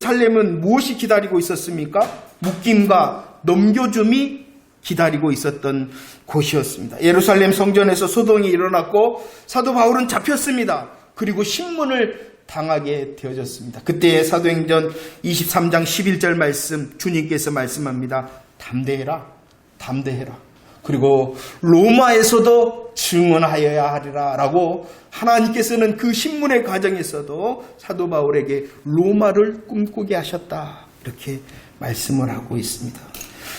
예루살렘은 무엇이 기다리고 있었습니까? 묶임과 넘겨줌이 기다리고 있었던 곳이었습니다. 예루살렘 성전에서 소동이 일어났고 사도 바울은 잡혔습니다. 그리고 신문을 당하게 되어졌습니다. 그때 사도행전 23장 11절 말씀, 주님께서 말씀합니다. 담대해라, 담대해라. 그리고 로마에서도 증언하여야 하리라 라고 하나님께서는 그 신문의 과정에서도 사도 바울에게 로마를 꿈꾸게 하셨다, 이렇게 말씀을 하고 있습니다.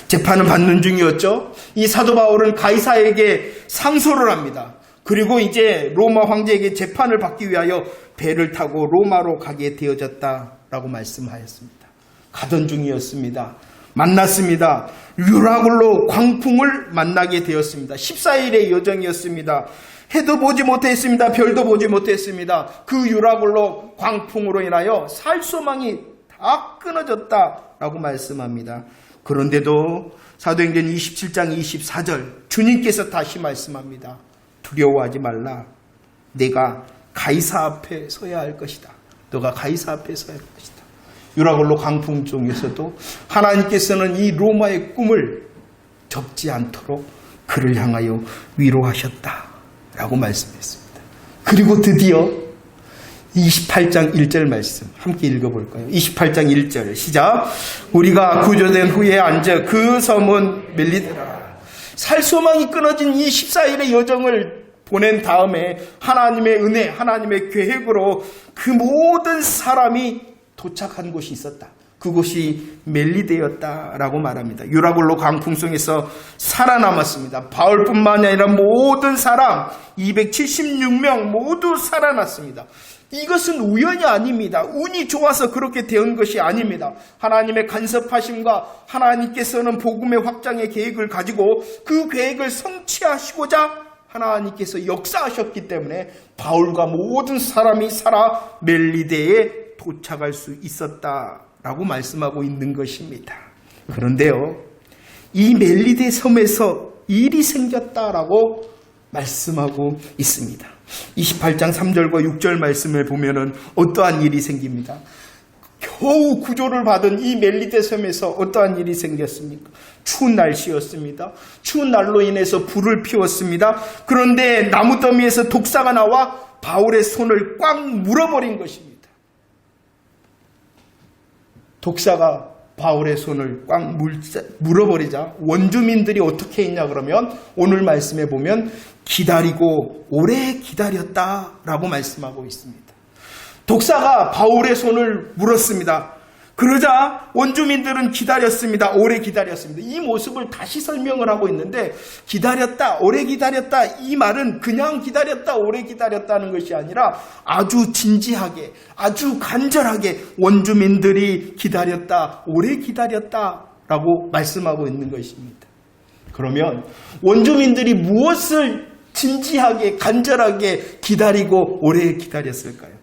재판을 받는 중이었죠. 이 사도 바울은 가이사에게 상소를 합니다. 그리고 이제 로마 황제에게 재판을 받기 위하여 배를 타고 로마로 가게 되어졌다라고 말씀하였습니다. 가던 중이었습니다. 만났습니다. 유라굴로 광풍을 만나게 되었습니다. 14일의 여정이었습니다. 해도 보지 못했습니다. 별도 보지 못했습니다. 그 유라굴로 광풍으로 인하여 살 소망이 다 끊어졌다라고 말씀합니다. 그런데도 사도행전 27장 24절 주님께서 다시 말씀합니다. 두려워하지 말라. 내가 가이사 앞에 서야 할 것이다. 너가 가이사 앞에 서야 할 것이다. 유라굴로 광풍 중에서도 하나님께서는 이 로마의 꿈을 접지 않도록 그를 향하여 위로하셨다라고 말씀했습니다. 그리고 드디어 28장 1절 말씀 함께 읽어볼까요? 28장 1절 시작. 우리가 구조된 후에 앉아 그 섬은 멜리데라. 살 소망이 끊어진 이 14일의 여정을 보낸 다음에 하나님의 은혜, 하나님의 계획으로 그 모든 사람이 도착한 곳이 있었다. 그곳이 멜리데였다라고 말합니다. 유라굴로 광풍성에서 살아남았습니다. 바울뿐만 아니라 모든 사람 276명 모두 살아났습니다. 이것은 우연이 아닙니다. 운이 좋아서 그렇게 된 것이 아닙니다. 하나님의 간섭하심과 하나님께서는 복음의 확장의 계획을 가지고 그 계획을 성취하시고자 하나님께서 역사하셨기 때문에 바울과 모든 사람이 살아 멜리데에 도착할 수 있었다라고 말씀하고 있는 것입니다. 그런데요, 이 멜리데 섬에서 일이 생겼다라고 말씀하고 있습니다. 28장 3절과 6절 말씀을 보면은 어떠한 일이 생깁니다. 겨우 구조를 받은 이 멜리데 섬에서 어떠한 일이 생겼습니까? 추운 날씨였습니다. 추운 날로 인해서 불을 피웠습니다. 그런데 나무 더미에서 독사가 나와 바울의 손을 꽉 물어버린 것입니다. 독사가 바울의 손을 꽉 물어버리자 원주민들이 어떻게 했냐 그러면 오늘 말씀에 보면 기다리고 오래 기다렸다라고 말씀하고 있습니다. 독사가 바울의 손을 물었습니다. 그러자 원주민들은 기다렸습니다. 오래 기다렸습니다. 이 모습을 다시 설명을 하고 있는데 기다렸다, 오래 기다렸다, 이 말은 그냥 기다렸다, 오래 기다렸다는 것이 아니라 아주 진지하게, 아주 간절하게 원주민들이 기다렸다, 오래 기다렸다라고 말씀하고 있는 것입니다. 그러면 원주민들이 무엇을 진지하게, 간절하게 기다리고 오래 기다렸을까요?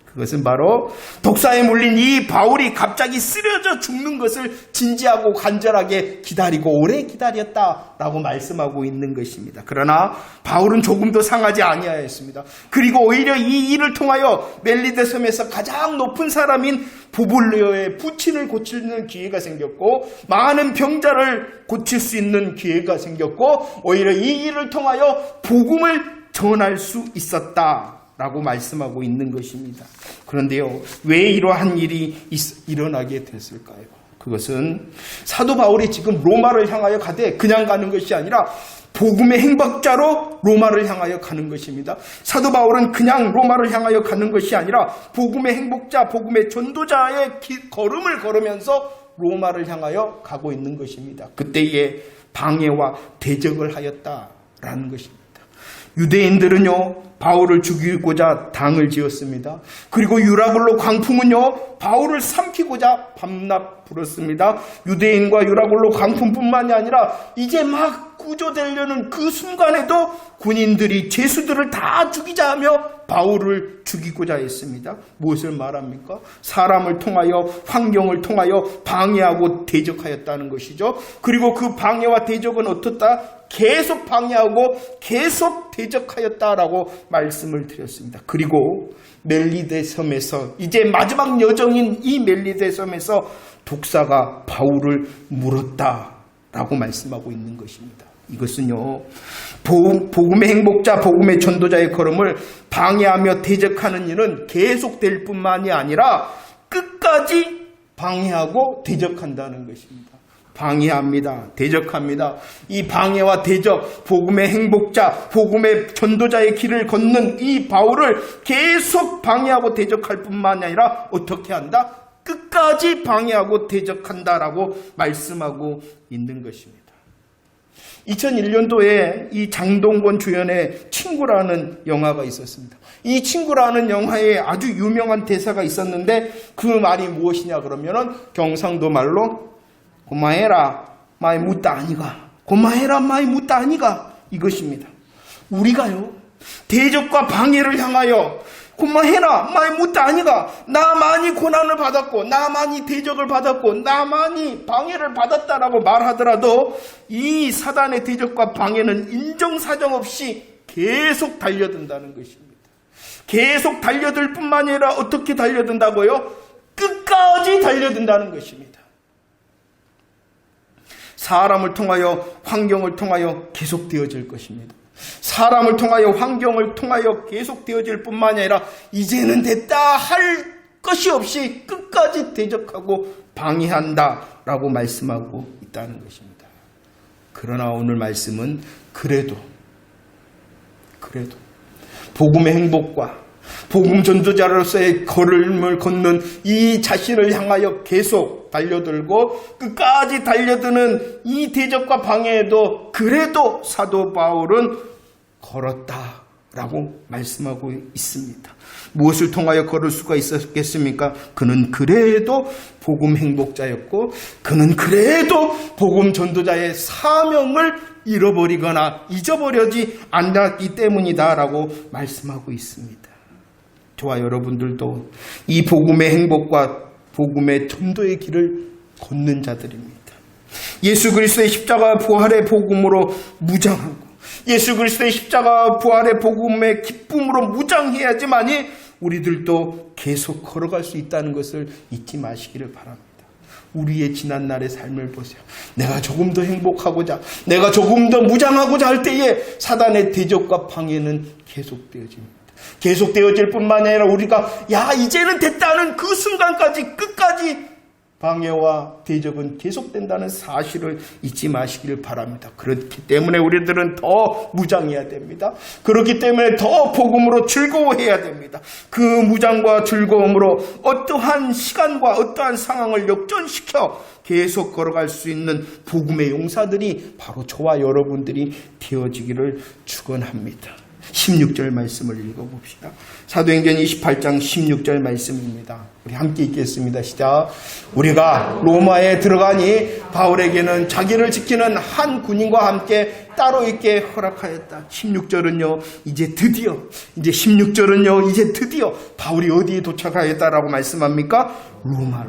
그것은 바로 독사에 물린 이 바울이 갑자기 쓰러져 죽는 것을 진지하고 간절하게 기다리고 오래 기다렸다라고 말씀하고 있는 것입니다. 그러나 바울은 조금도 상하지 아니하였습니다. 그리고 오히려 이 일을 통하여 멜리데 섬에서 가장 높은 사람인 부블리오의 부친을 고치는 기회가 생겼고 많은 병자를 고칠 수 있는 기회가 생겼고 오히려 이 일을 통하여 복음을 전할 수 있었다 라고 말씀하고 있는 것입니다. 그런데요, 왜 이러한 일이 일어나게 됐을까요? 그것은 사도 바울이 지금 로마를 향하여 가되 그냥 가는 것이 아니라 복음의 행박자로 로마를 향하여 가는 것입니다. 사도 바울은 그냥 로마를 향하여 가는 것이 아니라 복음의 행복자, 복음의 전도자의 걸음을 걸으면서 로마를 향하여 가고 있는 것입니다. 그때에 방해와 대적을 하였다라는 것입니다. 유대인들은요, 바울을 죽이고자 당을 지었습니다. 그리고 유라굴로 광풍은요, 바울을 삼키고자 밤낮 불었습니다. 유대인과 유라굴로 광풍뿐만이 아니라 이제 막 구조되려는 그 순간에도 군인들이 죄수들을 다 죽이자 하며 바울을 죽이고자 했습니다. 무엇을 말합니까? 사람을 통하여, 환경을 통하여 방해하고 대적하였다는 것이죠. 그리고 그 방해와 대적은 어떻다? 계속 방해하고 계속 대적하였다라고 말씀을 드렸습니다. 그리고 멜리데 섬에서, 이제 마지막 여정인 이 멜리데 섬에서 독사가 바울을 물었다라고 말씀하고 있는 것입니다. 이것은요, 복음의 행복자, 복음의 전도자의 걸음을 방해하며 대적하는 일은 계속될 뿐만이 아니라 끝까지 방해하고 대적한다는 것입니다. 방해합니다. 대적합니다. 이 방해와 대적, 복음의 행복자, 복음의 전도자의 길을 걷는 이 바울을 계속 방해하고 대적할 뿐만 아니라 어떻게 한다? 끝까지 방해하고 대적한다라고 말씀하고 있는 것입니다. 2001년도에 이 장동건 주연의 친구라는 영화가 있었습니다. 이 친구라는 영화에 아주 유명한 대사가 있었는데 그 말이 무엇이냐 그러면은 경상도 말로 고마해라 마이 묻다 아니가, 고마해라 마이 묻다 아니가, 이것입니다. 우리가요, 대적과 방해를 향하여 고마해라 마이 묻다 아니가, 나 많이 고난을 받았고 나 많이 대적을 받았고 나 많이 방해를 받았다라고 말하더라도 이 사단의 대적과 방해는 인정사정 없이 계속 달려든다는 것입니다. 계속 달려들 뿐만 아니라 어떻게 달려든다고요? 끝까지 달려든다는 것입니다. 사람을 통하여, 환경을 통하여 계속되어질 것입니다. 사람을 통하여, 환경을 통하여 계속되어질 뿐만 아니라 이제는 됐다 할 것이 없이 끝까지 대적하고 방해한다라고 말씀하고 있다는 것입니다. 그러나 오늘 말씀은 그래도 복음의 행복과 복음 전도자로서의 걸음을 걷는 이 자신을 향하여 계속 달려들고 끝까지 달려드는 이 대적과 방해에도 그래도 사도 바울은 걸었다라고 말씀하고 있습니다. 무엇을 통하여 걸을 수가 있었겠습니까? 그는 그래도 복음 행복자였고 그는 그래도 복음 전도자의 사명을 잃어버리거나 잊어버리지 않았기 때문이다라고 말씀하고 있습니다. 저와 여러분들도 이 복음의 행복과 복음의 전도의 길을 걷는 자들입니다. 예수 그리스도의 십자가 부활의 복음으로 무장하고 예수 그리스도의 십자가 부활의 복음의 기쁨으로 무장해야지만이 우리들도 계속 걸어갈 수 있다는 것을 잊지 마시기를 바랍니다. 우리의 지난날의 삶을 보세요. 내가 조금 더 행복하고자, 내가 조금 더 무장하고자 할 때에 사단의 대적과 방해는 계속되어집니다. 계속되어질 뿐만 아니라 우리가 이제는 됐다는 그 순간까지 끝까지 방해와 대적은 계속된다는 사실을 잊지 마시기를 바랍니다. 그렇기 때문에 우리들은 더 무장해야 됩니다. 그렇기 때문에 더 복음으로 즐거워해야 됩니다. 그 무장과 즐거움으로 어떠한 시간과 어떠한 상황을 역전시켜 계속 걸어갈 수 있는 복음의 용사들이 바로 저와 여러분들이 되어지기를 축원합니다. 16절 말씀을 읽어봅시다. 사도행전 28장 16절 말씀입니다. 우리 함께 읽겠습니다. 시작. 우리가 로마에 들어가니 바울에게는 자기를 지키는 한 군인과 함께 따로 있게 허락하였다. 16절은요, 이제 드디어 바울이 어디에 도착하였다라고 말씀합니까? 로마.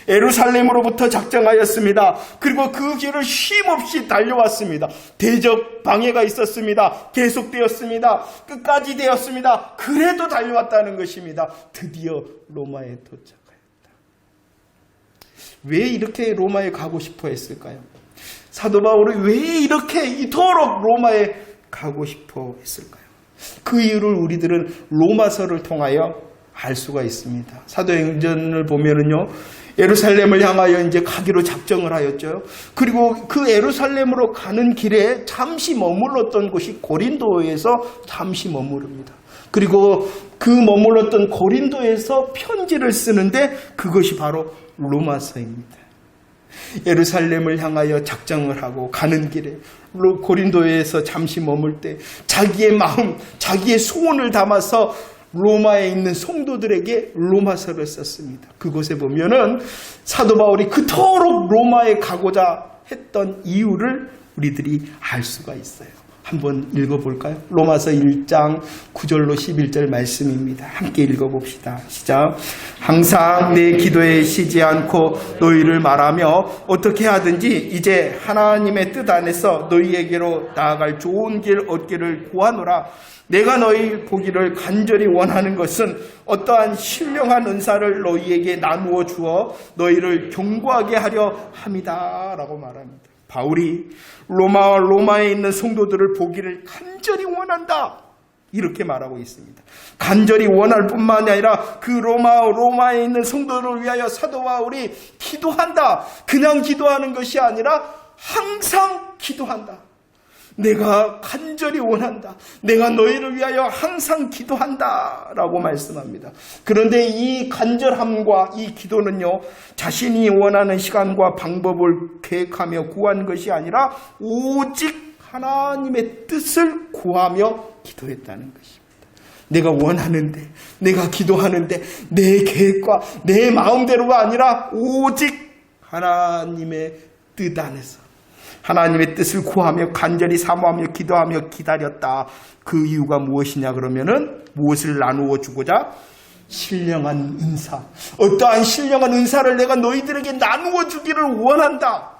예루살렘으로부터 작정하였습니다. 그리고 그 길을 쉼없이 달려왔습니다. 대적 방해가 있었습니다. 계속되었습니다. 끝까지 되었습니다. 그래도 달려왔다는 것입니다. 드디어 로마에 도착하였다. 왜 이렇게 로마에 가고 싶어 했을까요? 사도 바울이 왜 이렇게 이토록 로마에 가고 싶어 했을까요? 그 이유를 우리들은 로마서를 통하여 알 수가 있습니다. 사도행전을 보면은요, 예루살렘을 향하여 이제 가기로 작정을 하였죠. 그리고 그 예루살렘으로 가는 길에 잠시 머물렀던 곳이 고린도에서 잠시 머무릅니다. 그리고 그 머물렀던 고린도에서 편지를 쓰는데 그것이 바로 로마서입니다. 예루살렘을 향하여 작정을 하고 가는 길에 고린도에서 잠시 머물 때 자기의 마음, 자기의 소원을 담아서 로마에 있는 성도들에게 로마서를 썼습니다. 그곳에 보면은 사도 바울이 그토록 로마에 가고자 했던 이유를 우리들이 알 수가 있어요. 한번 읽어볼까요? 로마서 1장 9절로 11절 말씀입니다. 함께 읽어봅시다. 시작. 항상 내 기도에 쉬지 않고 너희를 말하며 어떻게 하든지 이제 하나님의 뜻 안에서 너희에게로 나아갈 좋은 길 얻기를 구하노라. 내가 너희 보기를 간절히 원하는 것은 어떠한 신령한 은사를 너희에게 나누어 주어 너희를 견고하게 하려 함이다 라고 말합니다. 바울이 로마에 있는 성도들을 보기를 간절히 원한다 이렇게 말하고 있습니다. 간절히 원할 뿐만 아니라 그 로마에 있는 성도들을 위하여 사도 바울이 기도한다. 그냥 기도하는 것이 아니라 항상 기도한다. 내가 간절히 원한다. 내가 너희를 위하여 항상 기도한다 라고 말씀합니다. 그런데 이 간절함과 이 기도는요, 자신이 원하는 시간과 방법을 계획하며 구한 것이 아니라 오직 하나님의 뜻을 구하며 기도했다는 것입니다. 내가 원하는데, 내가 기도하는데 내 계획과 내 마음대로가 아니라 오직 하나님의 뜻 안에서 하나님의 뜻을 구하며 간절히 사모하며 기도하며 기다렸다. 그 이유가 무엇이냐 그러면은 무엇을 나누어 주고자? 신령한 은사. 어떠한 신령한 은사를 내가 너희들에게 나누어 주기를 원한다.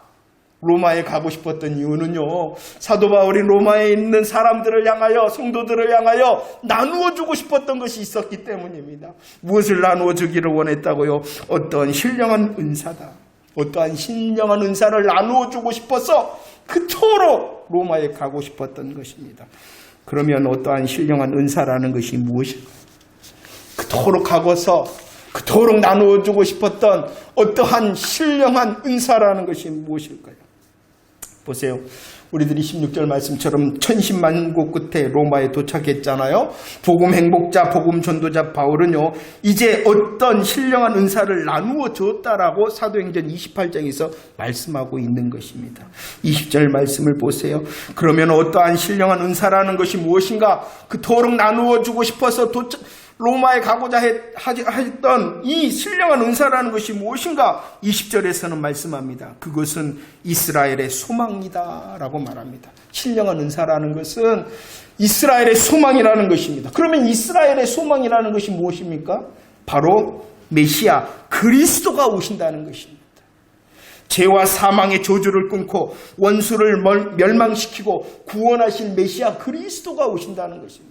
로마에 가고 싶었던 이유는요, 사도 바울이 로마에 있는 사람들을 향하여, 성도들을 향하여 나누어 주고 싶었던 것이 있었기 때문입니다. 무엇을 나누어 주기를 원했다고요? 어떠한 신령한 은사다. 어떠한 신령한 은사를 나누어 주고 싶어서 그토록 로마에 가고 싶었던 것입니다. 그러면 어떠한 신령한 은사라는 것이 무엇일까요? 그토록 가고서 그토록 나누어 주고 싶었던 어떠한 신령한 은사라는 것이 무엇일까요? 보세요. 우리들이 16절 말씀처럼 천신만고 끝에 로마에 도착했잖아요. 복음 행복자, 복음 전도자 바울은요, 이제 어떤 신령한 은사를 나누어 줬다라고 사도행전 28장에서 말씀하고 있는 것입니다. 20절 말씀을 보세요. 그러면 어떠한 신령한 은사라는 것이 무엇인가? 그토록 나누어 주고 싶어서 로마에 가고자 했던 이 신령한 은사라는 것이 무엇인가? 20절에서는 말씀합니다. 그것은 이스라엘의 소망이다 라고 말합니다. 신령한 은사라는 것은 이스라엘의 소망이라는 것입니다. 그러면 이스라엘의 소망이라는 것이 무엇입니까? 바로 메시아 그리스도가 오신다는 것입니다. 죄와 사망의 저주를 끊고 원수를 멸망시키고 구원하실 메시아 그리스도가 오신다는 것입니다.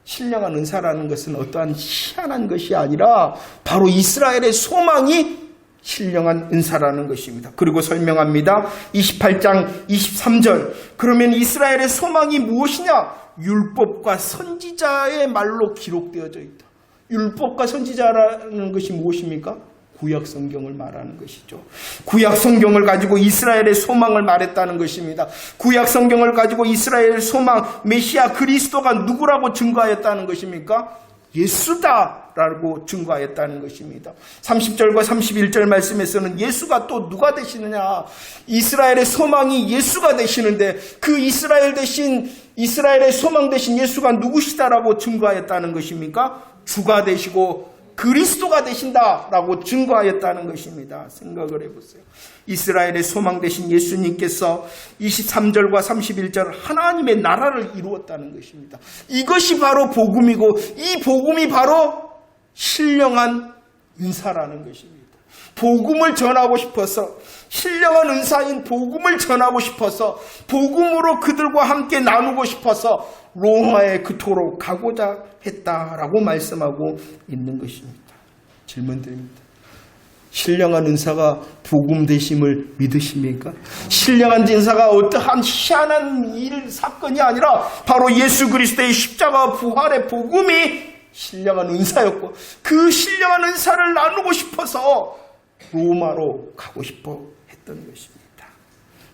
신령한 은사라는 것은 어떠한 희한한 것이 아니라 바로 이스라엘의 소망이 신령한 은사라는 것입니다. 그리고 설명합니다. 28장 23절. 그러면 이스라엘의 소망이 무엇이냐? 율법과 선지자의 말로 기록되어져 있다. 율법과 선지자라는 것이 무엇입니까? 구약 성경을 말하는 것이죠. 구약 성경을 가지고 이스라엘의 소망을 말했다는 것입니다. 구약 성경을 가지고 이스라엘의 소망, 메시아 그리스도가 누구라고 증거하였다는 것입니까? 예수다라고 증거하였다는 것입니다. 30절과 31절 말씀에서는 예수가 또 누가 되시느냐? 이스라엘의 소망이 예수가 되시는데 그 이스라엘의 소망 되신 예수가 누구시다라고 증거하였다는 것입니까? 주가 되시고 그리스도가 되신다라고 증거하였다는 것입니다. 생각을 해보세요. 이스라엘의 소망 되신 예수님께서 23절과 31절 하나님의 나라를 이루었다는 것입니다. 이것이 바로 복음이고 이 복음이 바로 신령한 은사라는 것입니다. 복음을 전하고 싶어서 신령한 은사인 복음을 전하고 싶어서 복음으로 그들과 함께 나누고 싶어서 로마에 그토록 가고자 했다라고 말씀하고 있는 것입니다. 질문 드립니다. 신령한 은사가 복음 되심을 믿으십니까? 신령한 은사가 어떠한 희한한 사건이 아니라 바로 예수 그리스도의 십자가 부활의 복음이 신령한 은사였고 그 신령한 은사를 나누고 싶어서 로마로 가고 싶어 했던 것입니다.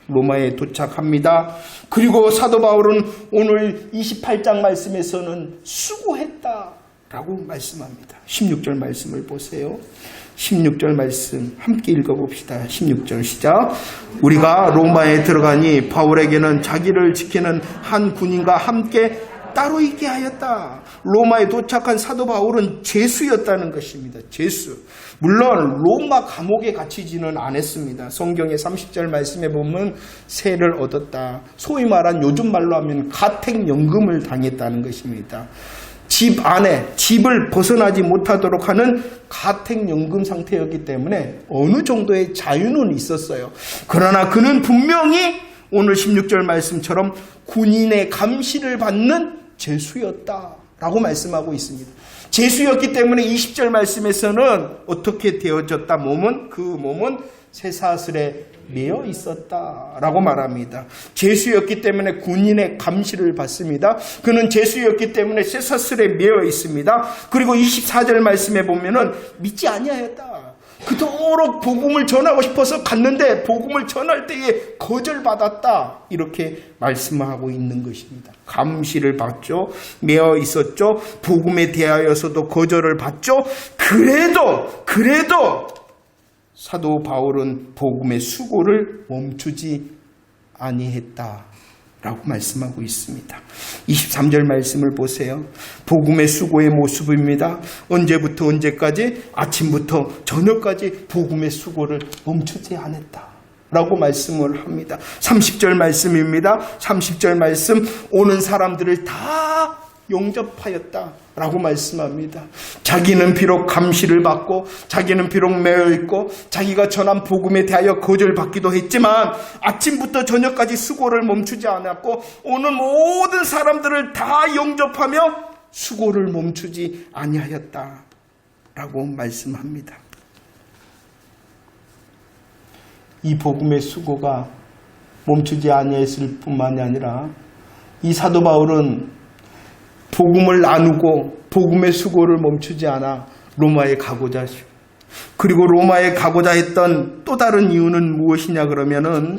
로마에 도착합니다. 그리고 사도 바울은 오늘 28장 말씀에서는 수고했다라고 말씀합니다. 16절 말씀을 보세요. 16절 말씀 함께 읽어봅시다. 16절 시작. 우리가 로마에 들어가니 바울에게는 자기를 지키는 한 군인과 함께 따로 있게 하였다. 로마에 도착한 사도 바울은 죄수였다는 것입니다. 죄수. 물론 로마 감옥에 갇히지는 않았습니다. 성경의 30절 말씀에 보면 세를 얻었다. 소위 말한 요즘 말로 하면 가택연금을 당했다는 것입니다. 집 안에 집을 벗어나지 못하도록 하는 가택연금 상태였기 때문에 어느 정도의 자유는 있었어요. 그러나 그는 분명히 오늘 16절 말씀처럼 군인의 감시를 받는 죄수였다라고 말씀하고 있습니다. 죄수였기 때문에 20절 말씀에서는 어떻게 되어졌다? 그 몸은 쇠사슬에 매여 있었다라고 말합니다. 죄수였기 때문에 군인의 감시를 받습니다. 그는 죄수였기 때문에 쇠사슬에 매여 있습니다. 그리고 24절 말씀에 보면은 믿지 아니하였다. 그토록 복음을 전하고 싶어서 갔는데 복음을 전할 때에 거절받았다. 이렇게 말씀하고 있는 것입니다. 감시를 받죠. 매어 있었죠. 복음에 대하여서도 거절을 받죠. 그래도 사도 바울은 복음의 수고를 멈추지 아니했다라고 말씀하고 있습니다. 23절 말씀을 보세요. 복음의 수고의 모습입니다. 언제부터 언제까지? 아침부터 저녁까지 복음의 수고를 멈추지 않았다라고 말씀을 합니다. 30절 말씀입니다. 30절 말씀, 오는 사람들을 다 용접하였다라고 말씀합니다. 자기는 비록 감시를 받고 자기는 비록 매여 있고 자기가 전한 복음에 대하여 거절받기도 했지만 아침부터 저녁까지 수고를 멈추지 않았고 오는 모든 사람들을 다 영접하며 수고를 멈추지 아니하였다라고 말씀합니다. 이 복음의 수고가 멈추지 아니했을 뿐만이 아니라 이 사도 바울은 복음을 나누고 복음의 수고를 멈추지 않아 로마에 가고자 하시고, 그리고 로마에 가고자 했던 또 다른 이유는 무엇이냐 그러면은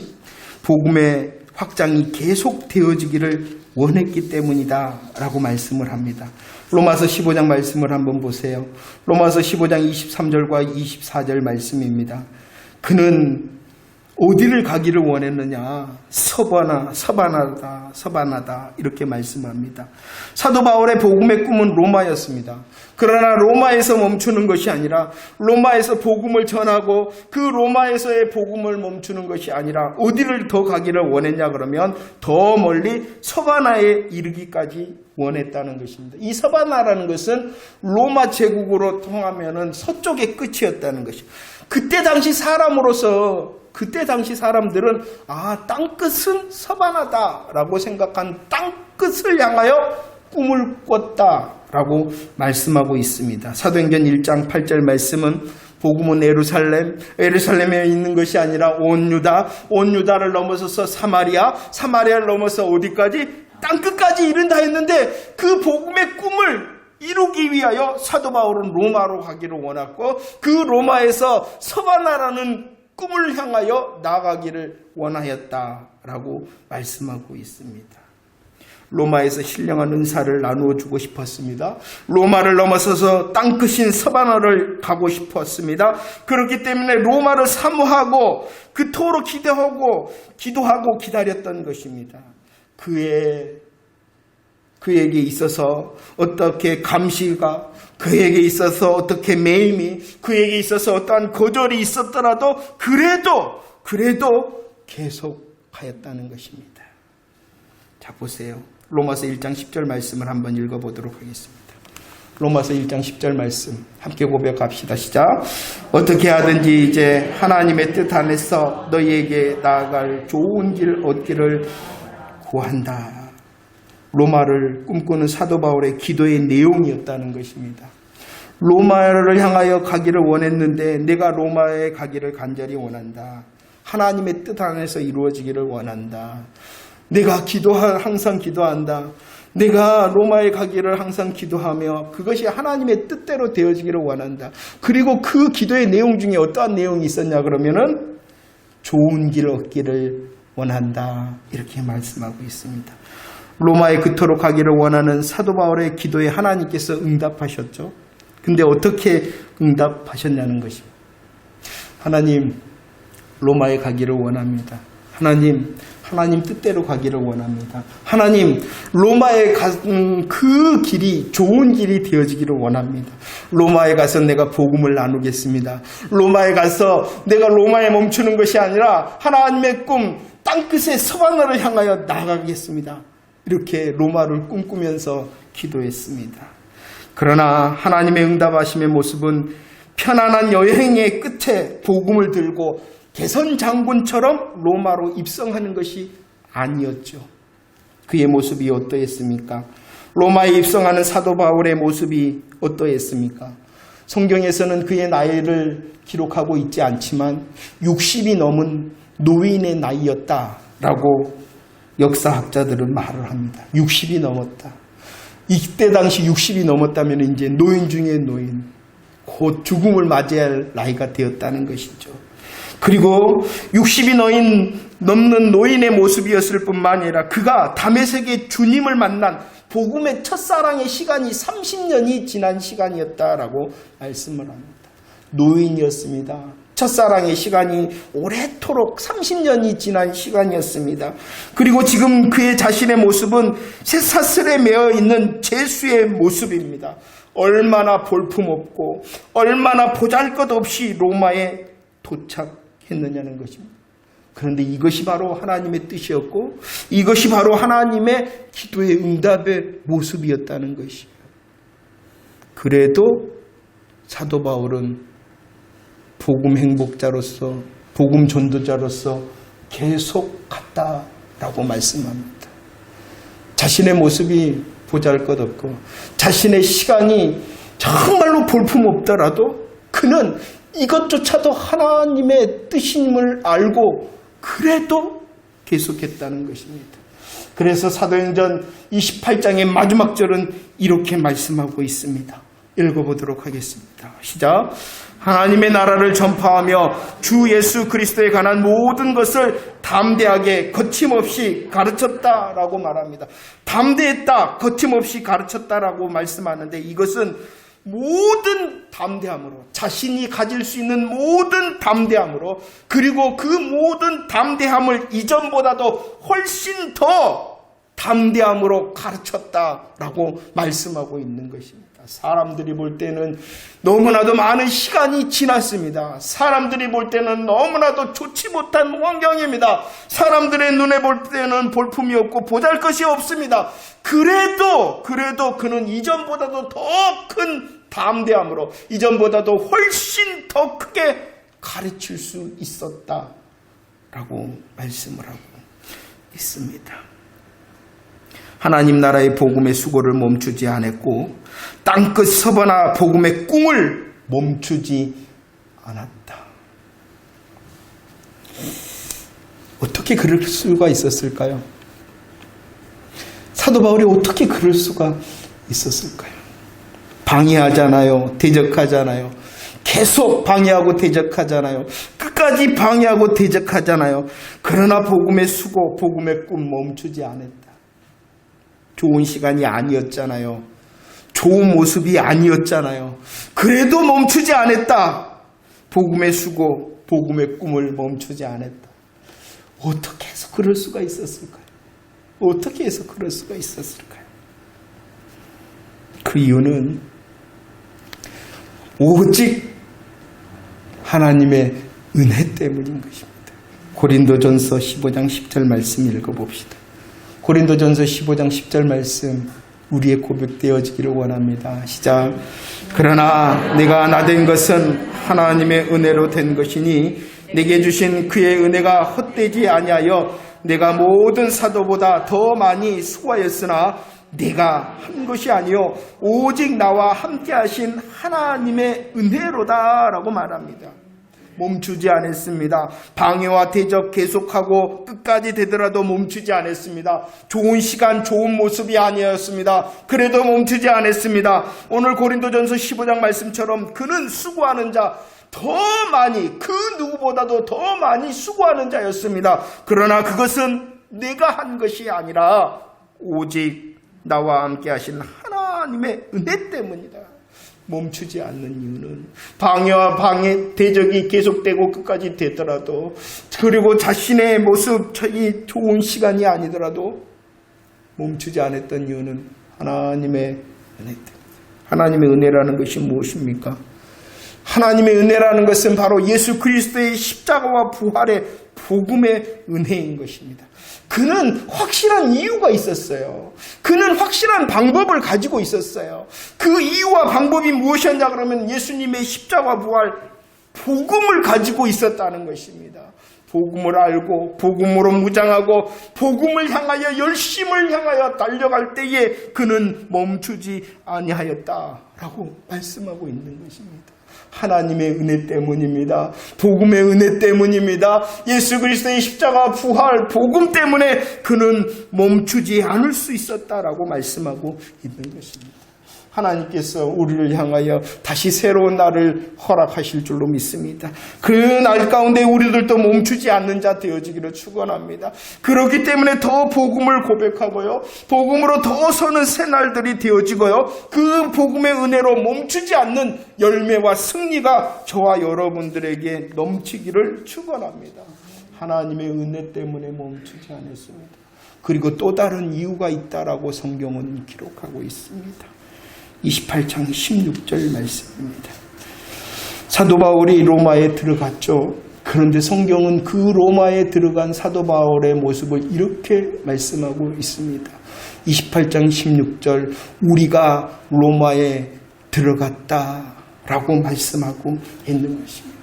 복음의 확장이 계속 되어지기를 원했기 때문이다 라고 말씀을 합니다. 로마서 15장 말씀을 한번 보세요. 로마서 15장 23절과 24절 말씀입니다. 그는 어디를 가기를 원했느냐? 서바나다 이렇게 말씀합니다. 사도 바울의 복음의 꿈은 로마였습니다. 그러나 로마에서 멈추는 것이 아니라 로마에서 복음을 전하고 그 로마에서의 복음을 멈추는 것이 아니라 어디를 더 가기를 원했냐 그러면 더 멀리 서바나에 이르기까지 원했다는 것입니다. 이 서바나라는 것은 로마 제국으로 통하면은 서쪽의 끝이었다는 것입니다. 그때 당시 사람들은 땅끝은 서바나다라고 생각한 땅끝을 향하여 꿈을 꿨다라고 말씀하고 있습니다. 사도행전 1장 8절 말씀은 복음은 예루살렘에 있는 것이 아니라 온 유다를 넘어서서 사마리아를 넘어서 어디까지? 땅끝까지 이른다 했는데 그 복음의 꿈을 이루기 위하여 사도 바울은 로마로 가기를 원했고 그 로마에서 서바나라는 꿈을 향하여 나아가기를 원하였다라고 말씀하고 있습니다. 로마에서 신령한 은사를 나누어 주고 싶었습니다. 로마를 넘어서서 땅끝인 서바나를 가고 싶었습니다. 그렇기 때문에 로마를 사모하고 그토록 기도하고 기다렸던 것입니다. 그에게 있어서 어떻게 감시가, 그에게 있어서 어떻게 매임이, 그에게 있어서 어떠한 거절이 있었더라도 그래도 계속하였다는 것입니다. 자, 보세요. 로마서 1장 10절 말씀을 한번 읽어보도록 하겠습니다. 로마서 1장 10절 말씀 함께 고백합시다. 시작. 어떻게 하든지 이제 하나님의 뜻 안에서 너희에게 나아갈 좋은 길 얻기를 구한다. 로마를 꿈꾸는 사도 바울의 기도의 내용이었다는 것입니다. 로마를 향하여 가기를 원했는데 내가 로마에 가기를 간절히 원한다. 하나님의 뜻 안에서 이루어지기를 원한다. 내가 항상 기도한다. 내가 로마에 가기를 항상 기도하며 그것이 하나님의 뜻대로 되어지기를 원한다. 그리고 그 기도의 내용 중에 어떠한 내용이 있었냐 그러면은 좋은 길 얻기를 원한다. 이렇게 말씀하고 있습니다. 로마에 그토록 가기를 원하는 사도 바울의 기도에 하나님께서 응답하셨죠. 근데 어떻게 응답하셨냐는 것입니다. 하나님, 로마에 가기를 원합니다. 하나님, 하나님 뜻대로 가기를 원합니다. 하나님, 로마에 간 그 길이 좋은 길이 되어지기를 원합니다. 로마에 가서 내가 복음을 나누겠습니다. 로마에 가서 내가 로마에 멈추는 것이 아니라 하나님의 꿈, 땅끝의 서방나라를 향하여 나아가겠습니다. 이렇게 로마를 꿈꾸면서 기도했습니다. 그러나 하나님의 응답하심의 모습은 편안한 여행의 끝에 복음을 들고 개선 장군처럼 로마로 입성하는 것이 아니었죠. 그의 모습이 어떠했습니까? 로마에 입성하는 사도 바울의 모습이 어떠했습니까? 성경에서는 그의 나이를 기록하고 있지 않지만 60이 넘은 노인의 나이였다라고 역사학자들은 말을 합니다. 60이 넘었다. 이때 당시 60이 넘었다면 이제 노인 중에 노인, 곧 죽음을 맞이할 나이가 되었다는 것이죠. 그리고 60이 넘는 노인의 모습이었을 뿐만 아니라 그가 다메섹의 주님을 만난 복음의 첫사랑의 시간이 30년이 지난 시간이었다라고 말씀을 합니다. 노인이었습니다. 첫사랑의 시간이 오래도록 30년이 지난 시간이었습니다. 그리고 지금 그의 자신의 모습은 쇠사슬에 매어 있는 제수의 모습입니다. 얼마나 볼품없고 얼마나 보잘것없이 로마에 도착했느냐는 것입니다. 그런데 이것이 바로 하나님의 뜻이었고 이것이 바로 하나님의 기도의 응답의 모습이었다는 것이에요. 그래도 사도 바울은 복음 행복자로서 복음 전도자로서 계속 갔다라고 말씀합니다. 자신의 모습이 보잘것없고 자신의 시간이 정말로 볼품없더라도 그는 이것조차도 하나님의 뜻임을 알고 그래도 계속했다는 것입니다. 그래서 사도행전 28장의 마지막 절은 이렇게 말씀하고 있습니다. 읽어보도록 하겠습니다. 시작. 하나님의 나라를 전파하며 주 예수 그리스도에 관한 모든 것을 담대하게 거침없이 가르쳤다라고 말합니다. 담대했다, 거침없이 가르쳤다라고 말씀하는데 이것은 모든 담대함으로, 자신이 가질 수 있는 모든 담대함으로, 그리고 그 모든 담대함을 이전보다도 훨씬 더 담대함으로 가르쳤다라고 말씀하고 있는 것입니다. 사람들이 볼 때는 너무나도 많은 시간이 지났습니다. 사람들이 볼 때는 너무나도 좋지 못한 환경입니다. 사람들의 눈에 볼 때는 볼품이 없고 보잘것이 없습니다. 그래도 그는 이전보다도 더 큰 담대함으로, 이전보다도 훨씬 더 크게 가르칠 수 있었다라고 말씀을 하고 있습니다. 하나님 나라의 복음의 수고를 멈추지 않았고 땅끝 서버나 복음의 꿈을 멈추지 않았다. 어떻게 그럴 수가 있었을까요? 사도 바울이 어떻게 그럴 수가 있었을까요? 방해하잖아요. 대적하잖아요. 계속 방해하고 대적하잖아요. 끝까지 방해하고 대적하잖아요. 그러나 복음의 수고, 복음의 꿈 멈추지 않았다. 좋은 시간이 아니었잖아요. 좋은 모습이 아니었잖아요. 그래도 멈추지 않았다. 복음의 수고, 복음의 꿈을 멈추지 않았다. 어떻게 해서 그럴 수가 있었을까요? 어떻게 해서 그럴 수가 있었을까요? 그 이유는 오직 하나님의 은혜 때문인 것입니다. 고린도전서 15장 10절 말씀 읽어봅시다. 고린도전서 15장 10절 말씀 우리의 고백되어지기를 원합니다. 시작. 그러나 내가 나된 것은 하나님의 은혜로 된 것이니 내게 주신 그의 은혜가 헛되지 아니하여 내가 모든 사도보다 더 많이 수고하였으나 내가 한 것이 아니요 오직 나와 함께 하신 하나님의 은혜로다라고 말합니다. 멈추지 않았습니다. 방해와 대적 계속하고 끝까지 되더라도 멈추지 않았습니다. 좋은 시간, 좋은 모습이 아니었습니다. 그래도 멈추지 않았습니다. 오늘 고린도전서 15장 말씀처럼 그는 수고하는 자, 더 많이, 그 누구보다도 더 많이 수고하는 자였습니다. 그러나 그것은 내가 한 것이 아니라 오직 나와 함께 하신 하나님의 은혜 때문이다. 멈추지 않는 이유는 방해와 방해, 대적이 계속되고 끝까지 되더라도, 그리고 자신의 모습, 이 좋은 시간이 아니더라도 멈추지 않았던 이유는 하나님의 은혜 때문에. 하나님의 은혜라는 것이 무엇입니까? 하나님의 은혜라는 것은 바로 예수 그리스도의 십자가와 부활의 복음의 은혜인 것입니다. 그는 확실한 이유가 있었어요. 그는 확실한 방법을 가지고 있었어요. 그 이유와 방법이 무엇이었냐 그러면 예수님의 십자가 부활 복음을 가지고 있었다는 것입니다. 복음을 알고 복음으로 무장하고 복음을 향하여 열심을 향하여 달려갈 때에 그는 멈추지 아니하였다라고 말씀하고 있는 것입니다. 하나님의 은혜 때문입니다. 복음의 은혜 때문입니다. 예수 그리스도의 십자가 부활 복음 때문에 그는 멈추지 않을 수 있었다라고 말씀하고 있는 것입니다. 하나님께서 우리를 향하여 다시 새로운 날을 허락하실 줄로 믿습니다. 그 날 가운데 우리들도 멈추지 않는 자 되어지기를 축원합니다. 그렇기 때문에 더 복음을 고백하고요, 복음으로 더 서는 새 날들이 되어지고요, 그 복음의 은혜로 멈추지 않는 열매와 승리가 저와 여러분들에게 넘치기를 축원합니다. 하나님의 은혜 때문에 멈추지 않았습니다. 그리고 또 다른 이유가 있다라고 성경은 기록하고 있습니다. 28장 16절 말씀입니다. 사도 바울이 로마에 들어갔죠. 그런데 성경은 그 로마에 들어간 사도 바울의 모습을 이렇게 말씀하고 있습니다. 28장 16절, 우리가 로마에 들어갔다라고 말씀하고 있는 것입니다.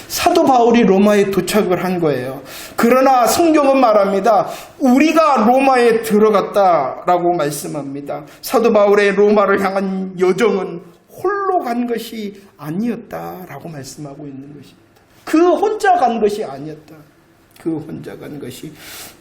사도 바울이 로마에 도착을 한 거예요. 그러나 성경은 말합니다. 우리가 로마에 들어갔다라고 말씀합니다. 사도 바울의 로마를 향한 여정은 홀로 간 것이 아니었다라고 말씀하고 있는 것입니다. 그 혼자 간 것이 아니었다. 그 혼자 간 것이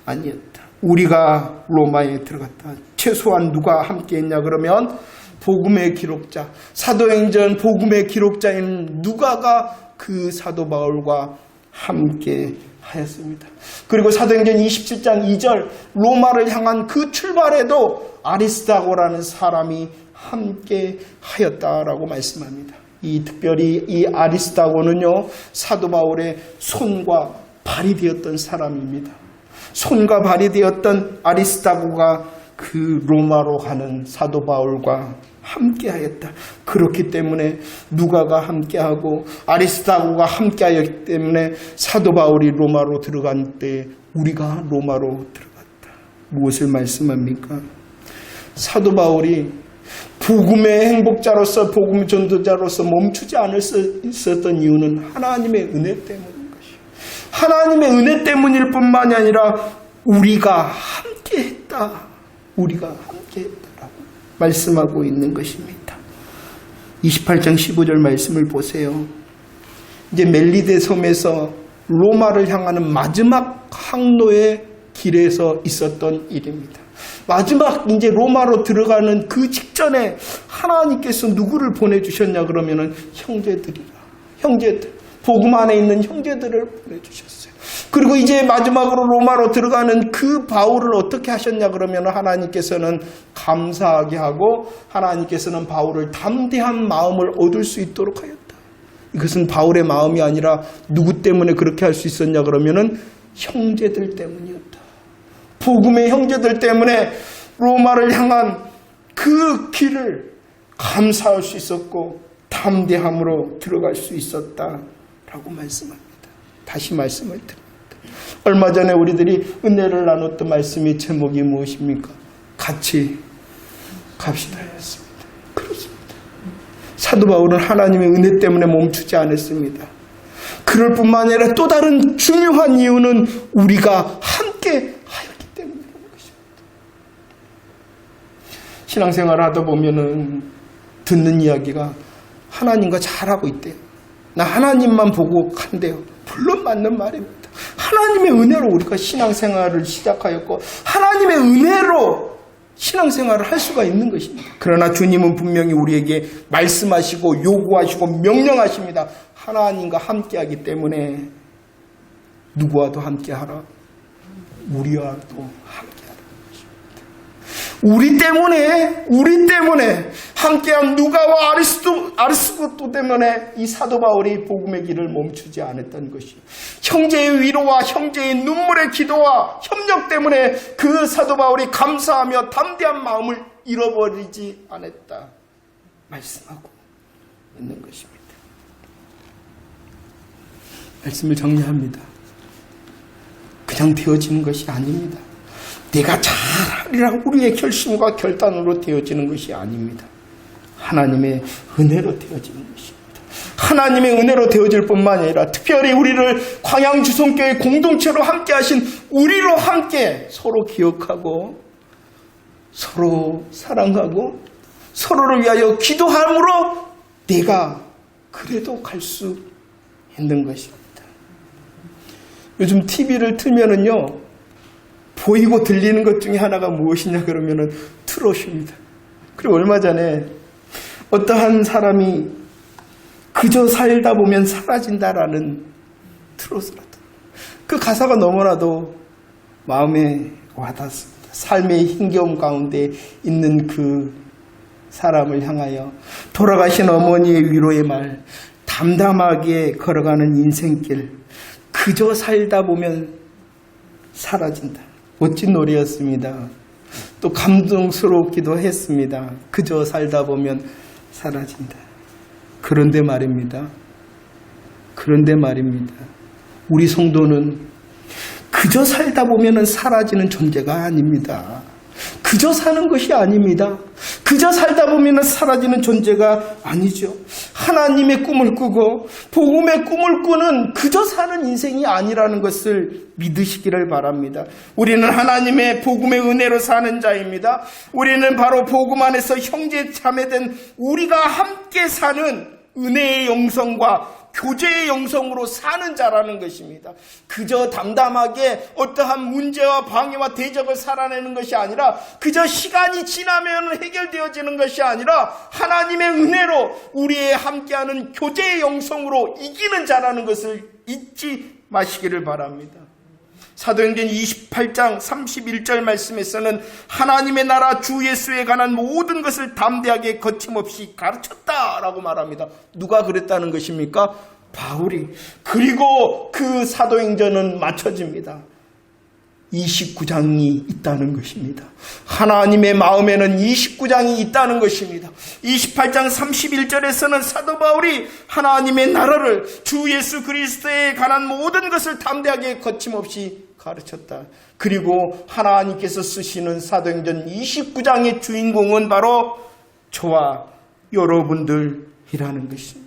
아니었다. 우리가 로마에 들어갔다. 최소한 누가 함께 했냐 그러면 복음의 기록자, 사도행전 복음의 기록자인 누가가 그 사도 바울과 함께 하였습니다. 그리고 사도행전 27장 2절, 로마를 향한 그 출발에도 아리스다고라는 사람이 함께 하였다라고 말씀합니다. 특별히 이 아리스다고는요, 사도 바울의 손과 발이 되었던 사람입니다. 손과 발이 되었던 아리스다고가 그 로마로 가는 사도 바울과 함께하였다. 그렇기 때문에 누가가 함께하고 아리스다고가 함께하였기 때문에 사도 바울이 로마로 들어간 때 우리가 로마로 들어갔다. 무엇을 말씀합니까? 사도 바울이 복음의 행복자로서, 복음 전도자로서 멈추지 않을 수 있었던 이유는 하나님의 은혜 때문인 것이에요. 하나님의 은혜 때문일 뿐만이 아니라 우리가 함께했다. 우리가 함께했다라고 말씀하고 있는 것입니다. 28장 15절 말씀을 보세요. 이제 멜리데 섬에서 로마를 향하는 마지막 항로의 길에서 있었던 일입니다. 마지막 이제 로마로 들어가는 그 직전에 하나님께서 누구를 보내주셨냐 그러면은 형제들이라. 형제들. 복음 안에 있는 형제들을 보내주셨어요. 그리고 이제 마지막으로 로마로 들어가는 그 바울을 어떻게 하셨냐 그러면 하나님께서는 감사하게 하고 하나님께서는 바울을 담대한 마음을 얻을 수 있도록 하였다. 이것은 바울의 마음이 아니라 누구 때문에 그렇게 할 수 있었냐 그러면은 형제들 때문이었다. 복음의 형제들 때문에 로마를 향한 그 길을 감사할 수 있었고 담대함으로 들어갈 수 있었다라고 말씀합니다. 다시 말씀을 드립니다. 얼마 전에 우리들이 은혜를 나눴던 말씀의 제목이 무엇입니까? 같이 갑시다 였습니다. 그렇습니다. 사도 바울은 하나님의 은혜 때문에 멈추지 않았습니다. 그럴 뿐만 아니라 또 다른 중요한 이유는 우리가 함께 하였기 때문이라는 것입니다. 신앙생활을 하다 보면은 듣는 이야기가 하나님과 잘하고 있대요. 나 하나님만 보고 간대요. 물론 맞는 말입니다. 하나님의 은혜로 우리가 신앙생활을 시작하였고 하나님의 은혜로 신앙생활을 할 수가 있는 것입니다. 그러나 주님은 분명히 우리에게 말씀하시고 요구하시고 명령하십니다. 하나님과 함께하기 때문에 누구와도 함께하라. 우리와도 함께하라. 우리 때문에 함께한 누가와 아리스토 때문에 이 사도 바울이 복음의 길을 멈추지 않았던 것이, 형제의 위로와 형제의 눈물의 기도와 협력 때문에 그 사도 바울이 감사하며 담대한 마음을 잃어버리지 않았다 말씀하고 있는 것입니다. 말씀을 정리합니다. 그냥 되어지는 것이 아닙니다. 내가 잘하리라고 우리의 결심과 결단으로 되어지는 것이 아닙니다. 하나님의 은혜로 되어지는 것입니다. 하나님의 은혜로 되어질 뿐만 아니라 특별히 우리를 광양주성교회 공동체로 함께 하신 우리로 함께 서로 기억하고 서로 사랑하고 서로를 위하여 기도함으로 내가 그래도 갈 수 있는 것입니다. 요즘 TV를 틀면은요, 보이고 들리는 것 중에 하나가 무엇이냐 그러면은 트롯입니다. 그리고 얼마 전에 어떠한 사람이 그저 살다 보면 사라진다라는 트롯을 하더라고요. 그 가사가 너무나도 마음에 와닿습니다. 삶의 힘겨움 가운데 있는 그 사람을 향하여 돌아가신 어머니의 위로의 말, 담담하게 걸어가는 인생길, 그저 살다 보면 사라진다. 멋진 노래였습니다. 또 감동스럽기도 했습니다. 그저 살다 보면 사라진다. 그런데 말입니다. 우리 성도는 그저 살다 보면 사라지는 존재가 아닙니다. 그저 사는 것이 아닙니다. 그저 살다 보면 사라지는 존재가 아니죠. 하나님의 꿈을 꾸고 복음의 꿈을 꾸는 그저 사는 인생이 아니라는 것을 믿으시기를 바랍니다. 우리는 하나님의 복음의 은혜로 사는 자입니다. 우리는 바로 복음 안에서 형제 자매된 우리가 함께 사는 은혜의 영성과 교제의 영성으로 사는 자라는 것입니다. 그저 담담하게 어떠한 문제와 방해와 대적을 살아내는 것이 아니라, 그저 시간이 지나면 해결되어지는 것이 아니라 하나님의 은혜로 우리의 함께하는 교제의 영성으로 이기는 자라는 것을 잊지 마시기를 바랍니다. 사도행전 28장 31절 말씀에서는 하나님의 나라 주 예수에 관한 모든 것을 담대하게 거침없이 가르쳤다라고 말합니다. 누가 그랬다는 것입니까? 바울이. 그리고 그 사도행전은 맞춰집니다. 29장이 있다는 것입니다. 하나님의 마음에는 29장이 있다는 것입니다. 28장 31절에서는 사도 바울이 하나님의 나라를, 주 예수 그리스도에 관한 모든 것을 담대하게 거침없이 가르쳤다. 그리고 하나님께서 쓰시는 사도행전 29장의 주인공은 바로 저와 여러분들이라는 것입니다.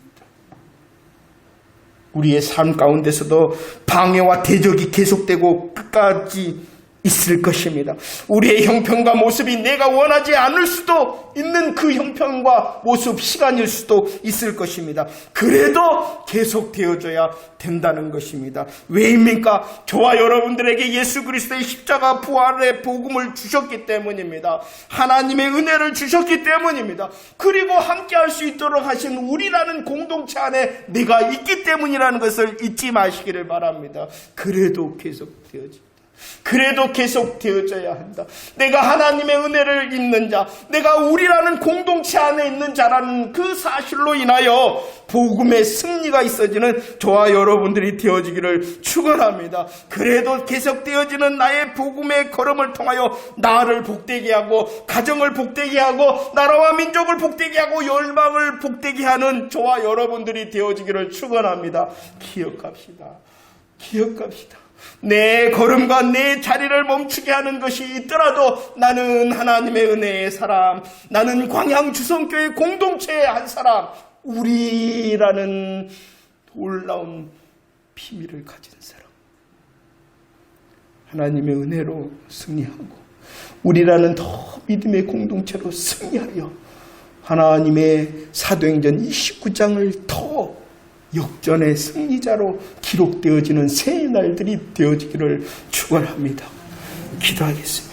우리의 삶 가운데서도 방해와 대적이 계속되고 끝까지 있을 것입니다. 우리의 형편과 모습이 내가 원하지 않을 수도 있는 그 형편과 모습, 시간일 수도 있을 것입니다. 그래도 계속 되어져야 된다는 것입니다. 왜입니까? 저와 여러분들에게 예수 그리스도의 십자가 부활의 복음을 주셨기 때문입니다. 하나님의 은혜를 주셨기 때문입니다. 그리고 함께 할 수 있도록 하신 우리라는 공동체 안에 내가 있기 때문이라는 것을 잊지 마시기를 바랍니다. 그래도 계속 되어집니다. 그래도 계속 되어져야 한다. 내가 하나님의 은혜를 입는 자, 내가 우리라는 공동체 안에 있는 자라는 그 사실로 인하여 복음의 승리가 있어지는 저와 여러분들이 되어지기를 축원합니다. 그래도 계속 되어지는 나의 복음의 걸음을 통하여 나를 복되게 하고, 가정을 복되게 하고, 나라와 민족을 복되게 하고, 열방을 복되게 하는 저와 여러분들이 되어지기를 축원합니다. 기억합시다. 내 걸음과 내 자리를 멈추게 하는 것이 있더라도 나는 하나님의 은혜의 사람, 나는 광양주성교회 공동체의 한 사람, 우리라는 놀라운 비밀을 가진 사람, 하나님의 은혜로 승리하고 우리라는 더 믿음의 공동체로 승리하여 하나님의 사도행전 29장을 더 역전의 승리자로 기록되어지는 새 날들이 되어지기를 축원합니다. 기도하겠습니다.